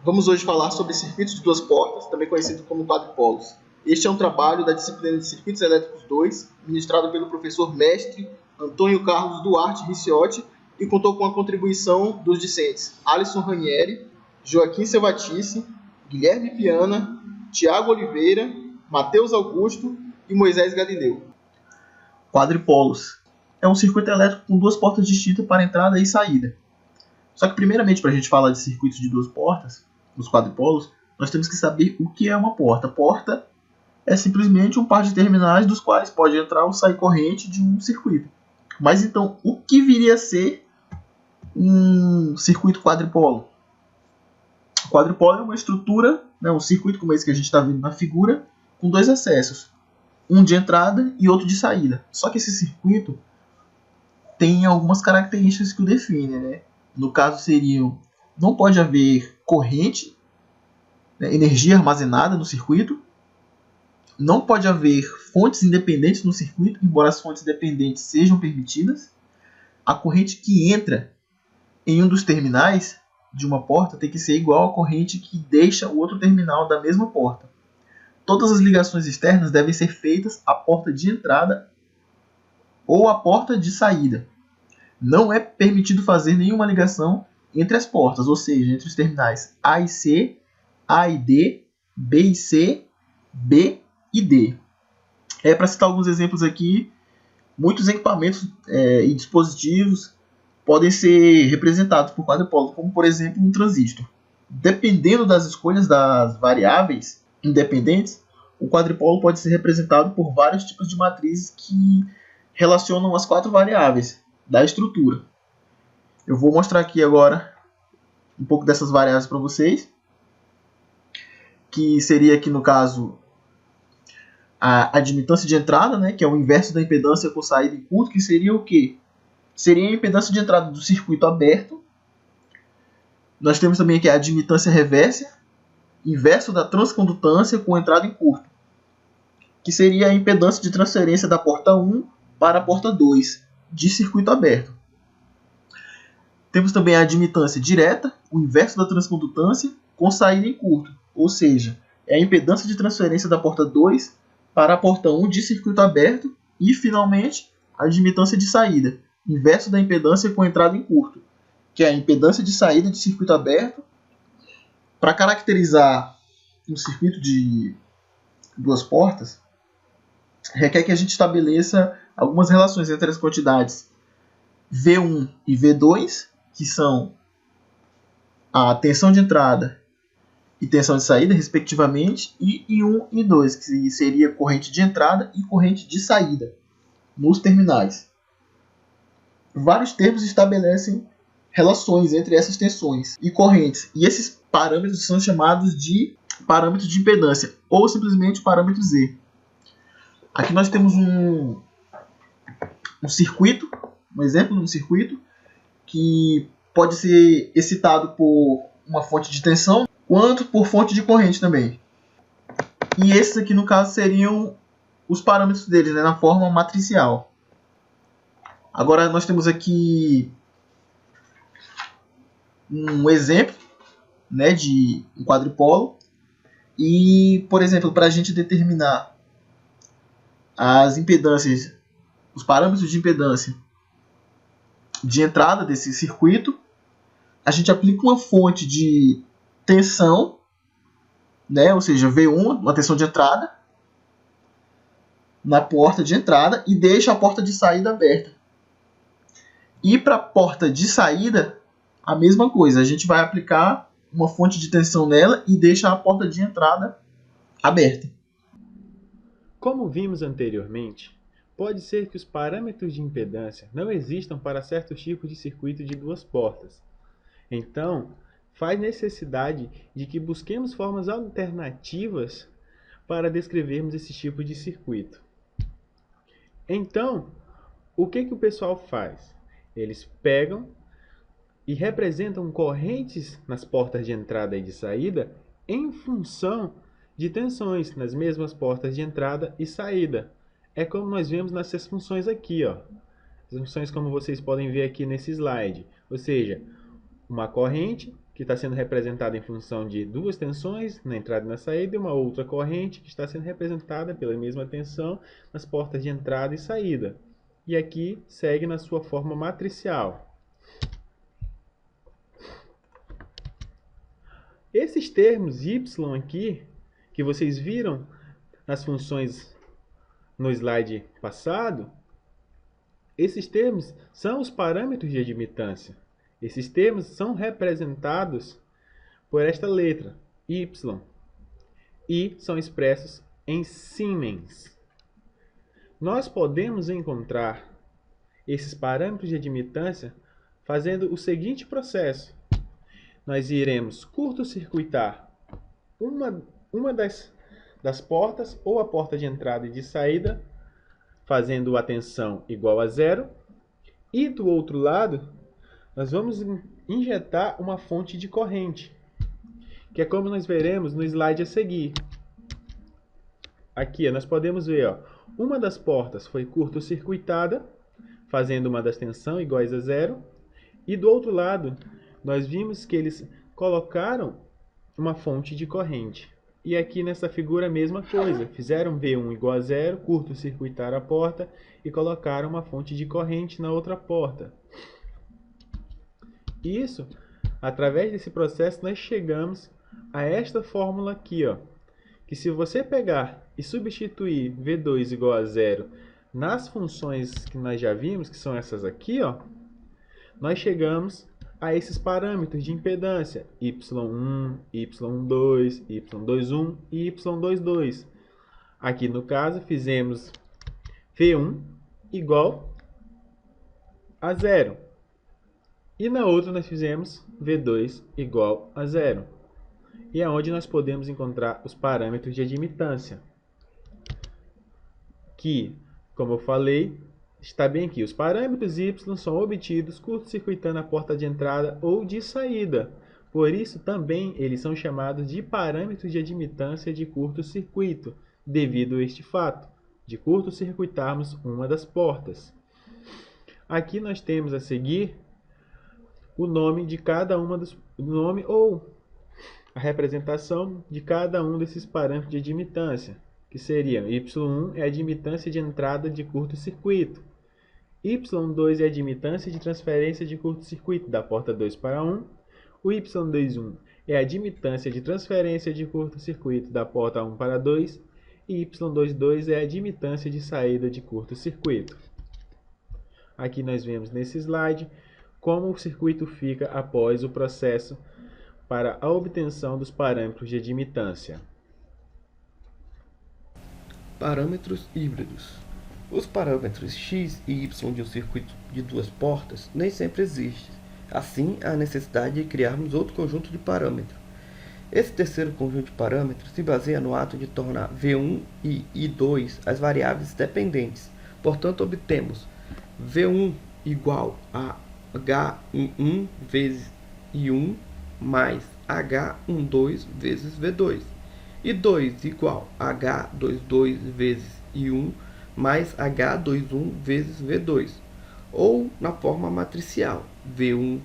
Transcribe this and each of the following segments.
Vamos hoje falar sobre circuitos de duas portas, também conhecido como quadripolos. Este é um trabalho da disciplina de Circuitos Elétricos 2, ministrado pelo professor mestre Antônio Carlos Duarte Ricciotti e contou com a contribuição dos discentes Alisson Ranieri, Joaquim Selvatice, Guilherme Piana, Tiago Oliveira, Matheus Augusto e Moisés Galileu. Quadripolos é um circuito elétrico com duas portas distintas para entrada e saída. Só que primeiramente, para a gente falar de circuitos de duas portas, os quadripolos, nós temos que saber o que é uma porta. Porta é simplesmente um par de terminais dos quais pode entrar ou sair corrente de um circuito. Mas então, o que viria a ser um circuito quadripolo? O quadripolo é uma estrutura, um circuito como esse que a gente está vendo na figura, com dois acessos, um de entrada e outro de saída. Só que esse circuito tem algumas características que o definem, No caso seriam, não pode haver corrente, energia armazenada no circuito, não pode haver fontes independentes no circuito, embora as fontes dependentes sejam permitidas. A corrente que entra em um dos terminais de uma porta tem que ser igual à corrente que deixa o outro terminal da mesma porta. Todas as ligações externas devem ser feitas à porta de entrada ou à porta de saída. Não é permitido fazer nenhuma ligação entre as portas, ou seja, entre os terminais A e C, A e D, B e C, B e D. Para citar alguns exemplos aqui, muitos equipamentos e dispositivos podem ser representados por quadripolo, como por exemplo um transistor. Dependendo das escolhas das variáveis independentes, o quadripolo pode ser representado por vários tipos de matrizes que relacionam as quatro variáveis da estrutura. Eu vou mostrar aqui agora um pouco dessas variáveis para vocês, que seria aqui no caso a admitância de entrada, que é o inverso da impedância por saída em curto, que seria o quê? Seria a impedância de entrada do circuito aberto. Nós temos também aqui a admitância reversa, inverso da transcondutância com entrada em curto, que seria a impedância de transferência da porta 1 para a porta 2 de circuito aberto. Temos também a admitância direta, o inverso da transcondutância com saída em curto, ou seja, é a impedância de transferência da porta 2 para a porta 1 de circuito aberto. E, finalmente, a admitância de saída, inverso da impedância com entrada em curto, que é a impedância de saída de circuito aberto. Para caracterizar um circuito de duas portas, requer que a gente estabeleça algumas relações entre as quantidades V1 e V2, que são a tensão de entrada e tensão de saída, respectivamente, e I1 e I2, que seria corrente de entrada e corrente de saída nos terminais. Vários termos estabelecem relações entre essas tensões e correntes, e esses parâmetros são chamados de parâmetros de impedância, ou simplesmente parâmetro Z. Aqui nós temos um circuito, um exemplo de um circuito, que pode ser excitado por uma fonte de tensão, quanto por fonte de corrente também. E esses aqui, no caso, seriam os parâmetros deles, na forma matricial. Agora nós temos aqui um exemplo, de um quadripolo. E, por exemplo, para a gente determinar as impedâncias, os parâmetros de impedância de entrada desse circuito, a gente aplica uma fonte de tensão, ou seja, V1, uma tensão de entrada, na porta de entrada e deixa a porta de saída aberta. E para a porta de saída, a mesma coisa, a gente vai aplicar uma fonte de tensão nela e deixa a porta de entrada aberta. Como vimos anteriormente, pode ser que os parâmetros de impedância não existam para certos tipos de circuito de duas portas. Então, faz necessidade de que busquemos formas alternativas para descrevermos esse tipo de circuito. Então, o que o pessoal faz? Eles pegam e representam correntes nas portas de entrada e de saída em função de tensões nas mesmas portas de entrada e saída. É como nós vemos nessas funções aqui, ó. As funções como vocês podem ver aqui nesse slide. Ou seja, uma corrente que está sendo representada em função de duas tensões na entrada e na saída, e uma outra corrente que está sendo representada pela mesma tensão nas portas de entrada e saída. E aqui segue na sua forma matricial. Esses termos y aqui, que vocês viram nas funções no slide passado, esses termos são os parâmetros de admitância. Esses termos são representados por esta letra, y, e são expressos em Siemens. Nós podemos encontrar esses parâmetros de admitância fazendo o seguinte processo. Nós iremos curto-circuitar uma das portas, ou a porta de entrada e de saída, fazendo a tensão igual a zero, e do outro lado, nós vamos injetar uma fonte de corrente, que é como nós veremos no slide a seguir. Aqui nós podemos ver, uma das portas foi curto-circuitada, fazendo uma das tensões iguais a zero, e do outro lado, nós vimos que eles colocaram uma fonte de corrente. E aqui nessa figura a mesma coisa, fizeram V1 igual a zero, curto-circuitaram a porta e colocaram uma fonte de corrente na outra porta. Isso, através desse processo, nós chegamos a esta fórmula aqui, que se você pegar e substituir V2 igual a zero nas funções que nós já vimos, que são essas aqui, nós chegamos a esses parâmetros de impedância, Y1, Y2, Y21 e Y22. Aqui no caso fizemos V1 igual a zero. E na outra nós fizemos V2 igual a zero. E é onde nós podemos encontrar os parâmetros de admitância. Que, como eu falei, está bem aqui. Os parâmetros y são obtidos curto-circuitando a porta de entrada ou de saída. Por isso, também, eles são chamados de parâmetros de admitância de curto-circuito, devido a este fato, de curto-circuitarmos uma das portas. Aqui nós temos a seguir o nome de cada uma dos... nome ou a representação de cada um desses parâmetros de admitância, que seriam Y1 é a admitância de entrada de curto-circuito, Y2 é a admitância de transferência de curto-circuito da porta 2 para 1. O Y21 é a admitância de transferência de curto-circuito da porta 1 para 2. E Y22 é a admitância de saída de curto-circuito. Aqui nós vemos nesse slide como o circuito fica após o processo para a obtenção dos parâmetros de admitância. Parâmetros híbridos. Os parâmetros x e y de um circuito de duas portas nem sempre existem. Assim, há necessidade de criarmos outro conjunto de parâmetros. Esse terceiro conjunto de parâmetros se baseia no ato de tornar V1 e I2 as variáveis dependentes. Portanto, obtemos V1 igual a H11 vezes I1 mais H12 vezes V2. I2 igual a H22 vezes I1 mais H21 vezes V2, ou na forma matricial, V1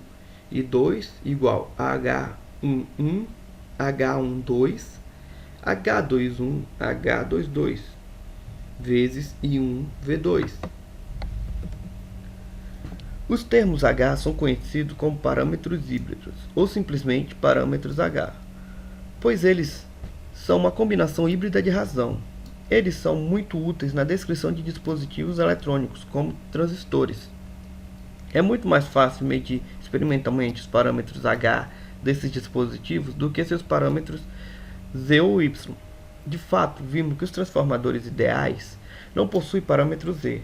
e 2 igual a H11, H12, H21, H22, vezes I1, V2. Os termos H são conhecidos como parâmetros híbridos, ou simplesmente parâmetros H, pois eles são uma combinação híbrida de razão. Eles são muito úteis na descrição de dispositivos eletrônicos, como transistores. É muito mais fácil medir experimentalmente os parâmetros H desses dispositivos do que seus parâmetros Z ou Y. De fato, vimos que os transformadores ideais não possuem parâmetro Z.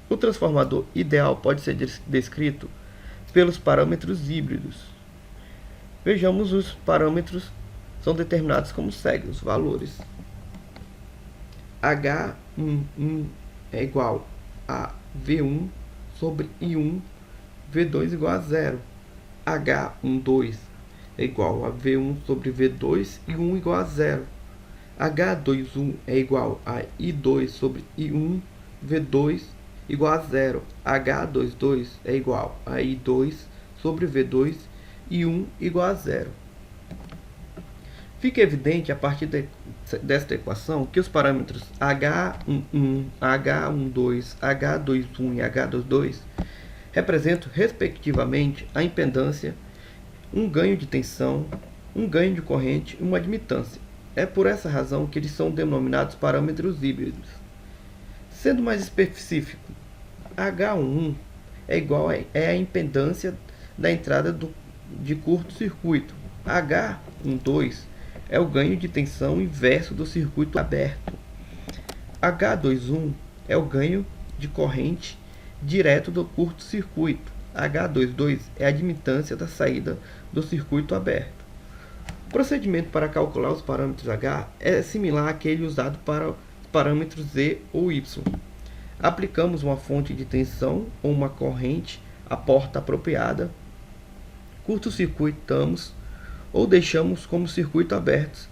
O transformador ideal pode ser descrito pelos parâmetros híbridos. Vejamos os parâmetros são determinados como segue, os valores. H11 é igual a V1 sobre I1, V2 igual a zero. H12 é igual a V1 sobre V2 e 1 igual a zero. H21 é igual a I2 sobre I1, V2 igual a zero. H22 é igual a I2 sobre V2 e 1 igual a 0. Fica evidente a partir desta equação que os parâmetros H11, H12, H21 e H22 representam respectivamente a impedância, um ganho de tensão, um ganho de corrente e uma admitância. É por essa razão que eles são denominados parâmetros híbridos. Sendo mais específico, H11 é igual a impedância da entrada de curto-circuito. H12 é o ganho de tensão inverso do circuito aberto. H21 é o ganho de corrente direto do curto-circuito. H22 é a admitância da saída do circuito aberto. O procedimento para calcular os parâmetros H é similar àquele usado para os parâmetros Z ou Y. Aplicamos uma fonte de tensão ou uma corrente à porta apropriada, curto-circuitamos ou deixamos como circuito aberto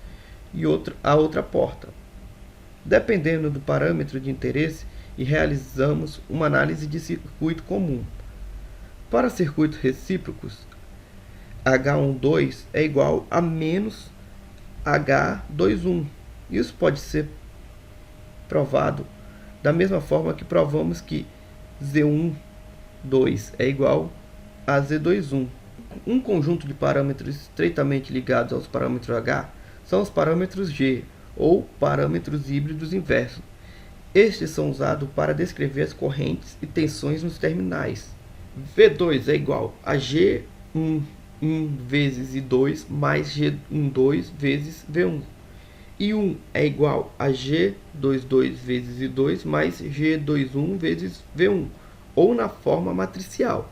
e a outra porta. Dependendo do parâmetro de interesse, e realizamos uma análise de circuito comum. Para circuitos recíprocos, H12 é igual a menos H21. Isso pode ser provado da mesma forma que provamos que Z12 é igual a Z21. Um conjunto de parâmetros estreitamente ligados aos parâmetros H são os parâmetros G, ou parâmetros híbridos inversos. Estes são usados para descrever as correntes e tensões nos terminais. V2 é igual a G11 vezes I2 mais G12 vezes V1. I1 é igual a G22 vezes I2 mais G21 vezes V1, ou na forma matricial.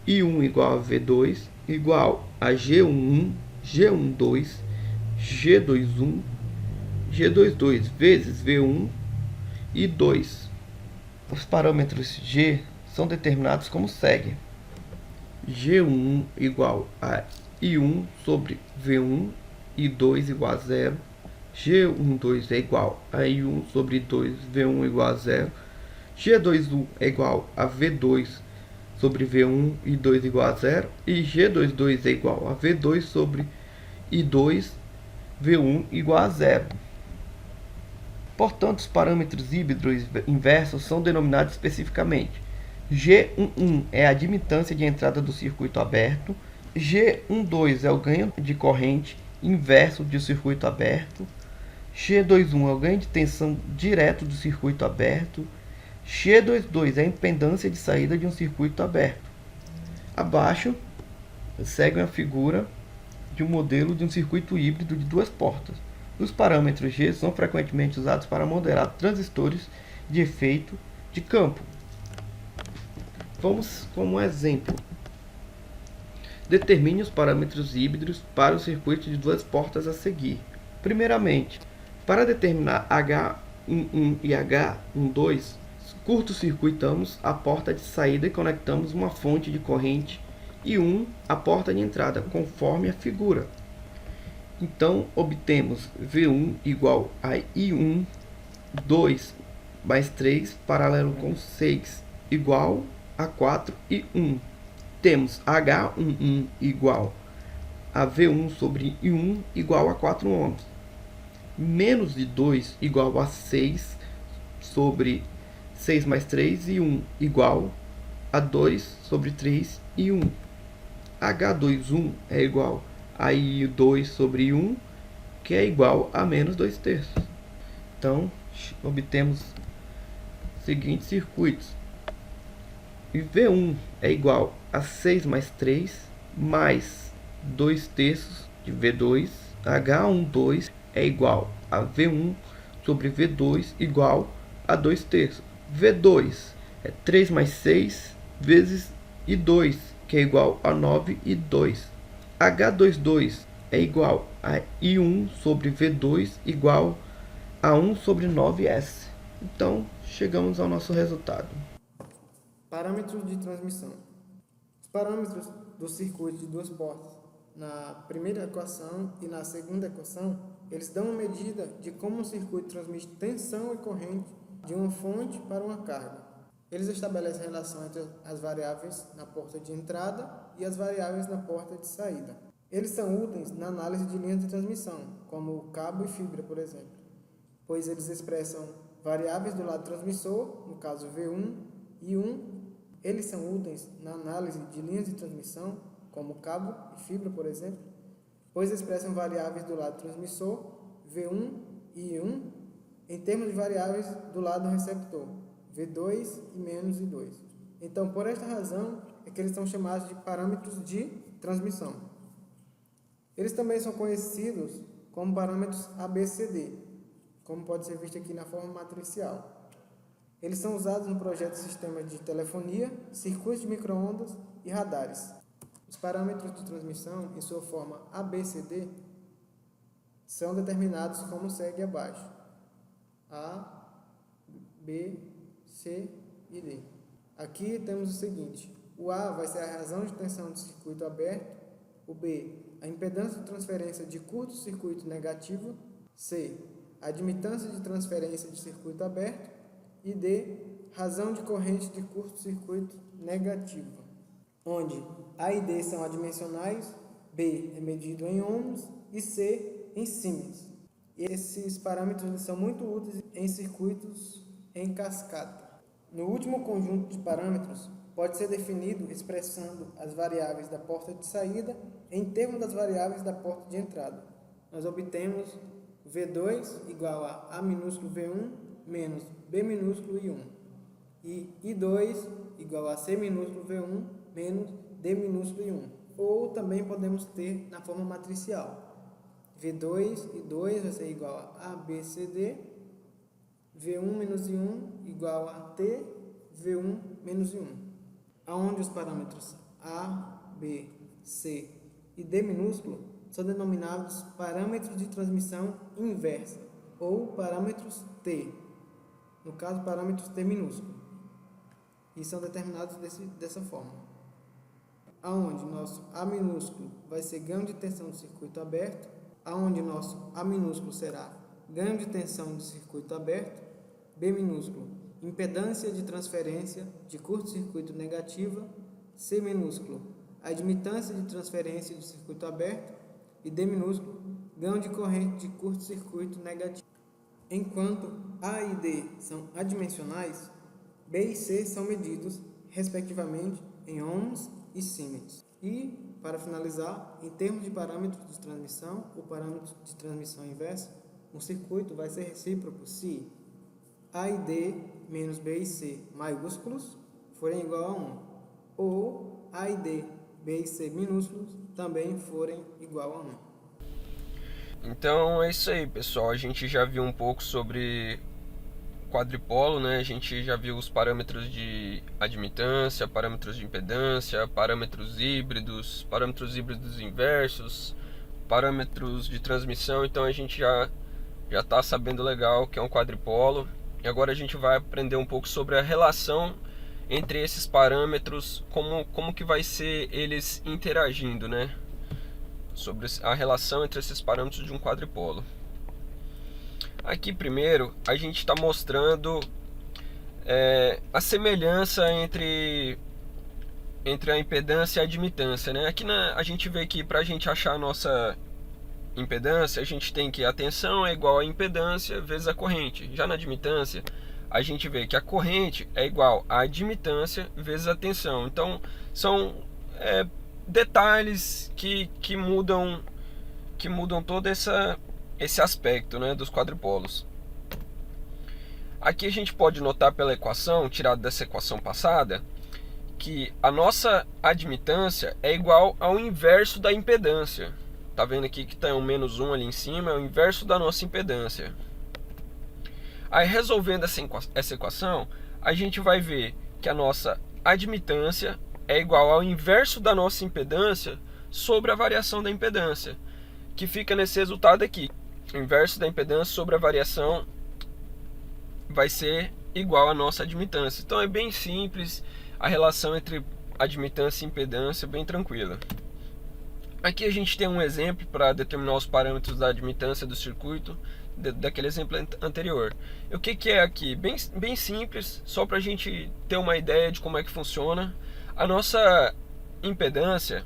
I1 igual a V2 igual a G11, G12, G21, G22 vezes V1 e 2. Os parâmetros G são determinados como segue: G11 igual a I1 sobre V1, I2 igual a 0, G12 é igual a I1 sobre I2, V1 igual a 0, G21 é igual a V2 sobre V1, I2 igual a 0, e G22 é igual a V2 sobre I2, V1 igual a 0. Portanto, os parâmetros híbridos inversos são denominados especificamente. G11 é a admitância de entrada do circuito aberto, G12 é o ganho de corrente inverso do circuito aberto, G21 é o ganho de tensão direto do circuito aberto, G22 é a impedância de saída de um circuito aberto. Abaixo segue a figura de um modelo de um circuito híbrido de duas portas. Os parâmetros G são frequentemente usados para modelar transistores de efeito de campo. Vamos como exemplo. Determine os parâmetros híbridos para o circuito de duas portas a seguir. Primeiramente, para determinar H11 e H12, curto-circuitamos a porta de saída e conectamos uma fonte de corrente I1 à porta de entrada, conforme a figura. Então, obtemos V1 igual a I1, 2 mais 3, paralelo com 6, igual a 4 e 1. Temos H11 igual a V1 sobre I1 igual a 4 ohms. Menos de 2 igual a 6 sobre 6 mais 3 e 1 igual a 2 sobre 3 e 1. H21 é igual a I2 sobre I1, que é igual a menos 2/3. Então, obtemos os seguintes circuitos. E V1 é igual a 6 mais 3 mais 2/3 de V2. H12 é igual a V1 sobre V2 igual a 2/3. V2 é 3 mais 6 vezes I2, que é igual a 9 e 2. H22 é igual a I1 sobre V2 igual a 1 sobre 9S. Então, chegamos ao nosso resultado. Parâmetros de transmissão. Os parâmetros do circuito de duas portas, na primeira equação e na segunda equação, eles dão uma medida de como um circuito transmite tensão e corrente de uma fonte para uma carga. Eles estabelecem relação entre as variáveis na porta de entrada e as variáveis na porta de saída. Eles são úteis na análise de linhas de transmissão, como cabo e fibra, por exemplo, pois eles expressam variáveis do lado transmissor, no caso V1 e 1. Eles são úteis na análise de linhas de transmissão, como cabo e fibra, por exemplo, pois expressam variáveis do lado transmissor, V1 e 1, em termos de variáveis do lado receptor, V2 e menos I2. Então, por esta razão, é que eles são chamados de parâmetros de transmissão. Eles também são conhecidos como parâmetros ABCD, como pode ser visto aqui na forma matricial. Eles são usados no projeto de sistemas de telefonia, circuitos de micro-ondas e radares. Os parâmetros de transmissão, em sua forma ABCD, são determinados como segue abaixo: A, B, C e D. Aqui temos o seguinte: o A vai ser a razão de tensão do circuito aberto, o B, a impedância de transferência de curto-circuito negativa, C, a admitância de transferência de circuito aberto e D, razão de corrente de curto-circuito negativa, onde A e D são adimensionais, B é medido em ohms e C em Siemens. Esses parâmetros são muito úteis em circuitos em cascata. No último conjunto de parâmetros, pode ser definido expressando as variáveis da porta de saída em termos das variáveis da porta de entrada. Nós obtemos V2 igual a A minúsculo V1 menos B minúsculo I1 e I2 igual a C minúsculo V1 menos D minúsculo I1. Ou também podemos ter na forma matricial. V2 e 2 vai ser igual a ABCD, V1 menos I1 igual a T, V1 menos I1, onde os parâmetros A, B, C e D minúsculo são denominados parâmetros de transmissão inversa, ou parâmetros T, no caso parâmetros T minúsculo, e são determinados dessa forma, onde nosso A minúsculo vai ser ganho de tensão do circuito aberto, onde nosso A minúsculo será ganho de tensão do circuito aberto, B minúsculo, impedância de transferência de curto-circuito negativa, C minúsculo, admitância de transferência de circuito aberto e D minúsculo, ganho de corrente de curto-circuito negativo. Enquanto A e D são adimensionais, B e C são medidos, respectivamente, em ohms e Siemens. E, para finalizar, em termos de parâmetros de transmissão, o parâmetro de transmissão inversa, um circuito vai ser recíproco se A e D menos B e C maiúsculos forem igual a 1, ou A e D, B e C minúsculos também forem igual a 1. Então é isso aí, pessoal. A gente já viu um pouco sobre quadripolo, né? A gente já viu os parâmetros de admitância, parâmetros de impedância, parâmetros híbridos inversos, parâmetros de transmissão. Então a gente já está sabendo legal o que é um quadripolo. E agora a gente vai aprender um pouco sobre a relação entre esses parâmetros, como que vai ser eles interagindo, né? Sobre a relação entre esses parâmetros de um quadripolo. Aqui primeiro a gente está mostrando a semelhança entre a impedância e a admitância, né? Aqui a gente vê que para a gente achar a nossa impedância, a gente tem que a tensão é igual a impedância vezes a corrente. Já na admitância, a gente vê que a corrente é igual a admitância vezes a tensão. Então, são detalhes que mudam todo esse aspecto, né, dos quadripolos. Aqui a gente pode notar pela equação, tirada dessa equação passada, que a nossa admitância é igual ao inverso da impedância. Tá vendo aqui que tem um menos 1 ali em cima, é o inverso da nossa impedância. Aí resolvendo essa equação, a gente vai ver que a nossa admitância é igual ao inverso da nossa impedância sobre a variação da impedância, que fica nesse resultado aqui. O inverso da impedância sobre a variação vai ser igual à nossa admitância. Então é bem simples, a relação entre admitância e impedância é bem tranquila. Aqui a gente tem um exemplo para determinar os parâmetros da admitância do circuito daquele exemplo anterior. E o que é aqui? Bem simples, só para a gente ter uma ideia de como é que funciona. A nossa impedância,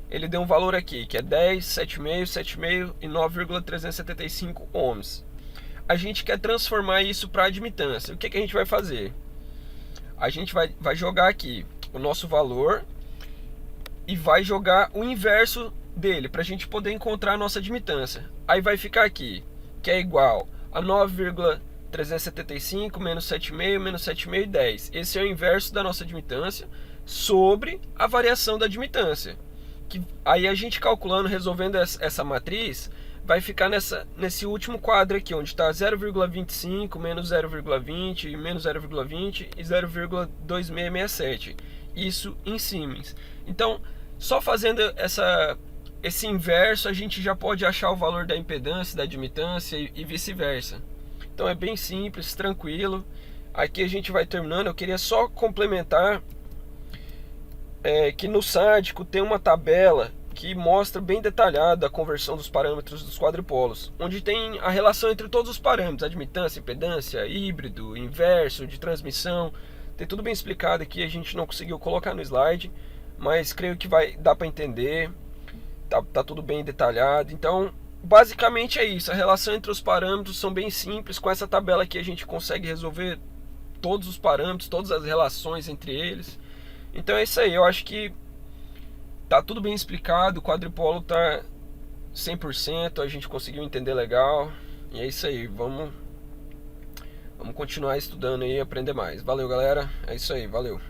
ele deu um valor aqui, que é 10, 7,5, 7,5 e 9,375 ohms. A gente quer transformar isso para admitância. O que a gente vai fazer? A gente vai jogar aqui o nosso valor e vai jogar o inverso dele, para a gente poder encontrar a nossa admitância. Aí vai ficar aqui, que é igual a 9,375 menos 7,5 menos 7,5 e 10. Esse é o inverso da nossa admitância sobre a variação da admitância. Aí a gente calculando, resolvendo essa matriz, vai ficar nesse último quadro aqui, onde está 0,25 menos 0,20 menos 0,20 e 0,2667. Isso em Siemens. Então, só fazendo esse inverso, a gente já pode achar o valor da impedância, da admitância e vice-versa. Então é bem simples, tranquilo. Aqui a gente vai terminando. Eu queria só complementar que no sádico tem uma tabela que mostra bem detalhada a conversão dos parâmetros dos quadripolos, onde tem a relação entre todos os parâmetros, admitância, impedância, híbrido, inverso, de transmissão. Tem tudo bem explicado aqui, a gente não conseguiu colocar no slide, mas creio que vai dar para entender. Tá tudo bem detalhado. Então, basicamente é isso. A relação entre os parâmetros são bem simples. Com essa tabela aqui a gente consegue resolver todos os parâmetros, todas as relações entre eles. Então é isso aí. Eu acho que tá tudo bem explicado. O quadripolo tá 100%. A gente conseguiu entender legal. E é isso aí. Vamos continuar estudando aí e aprender mais. Valeu, galera. É isso aí. Valeu.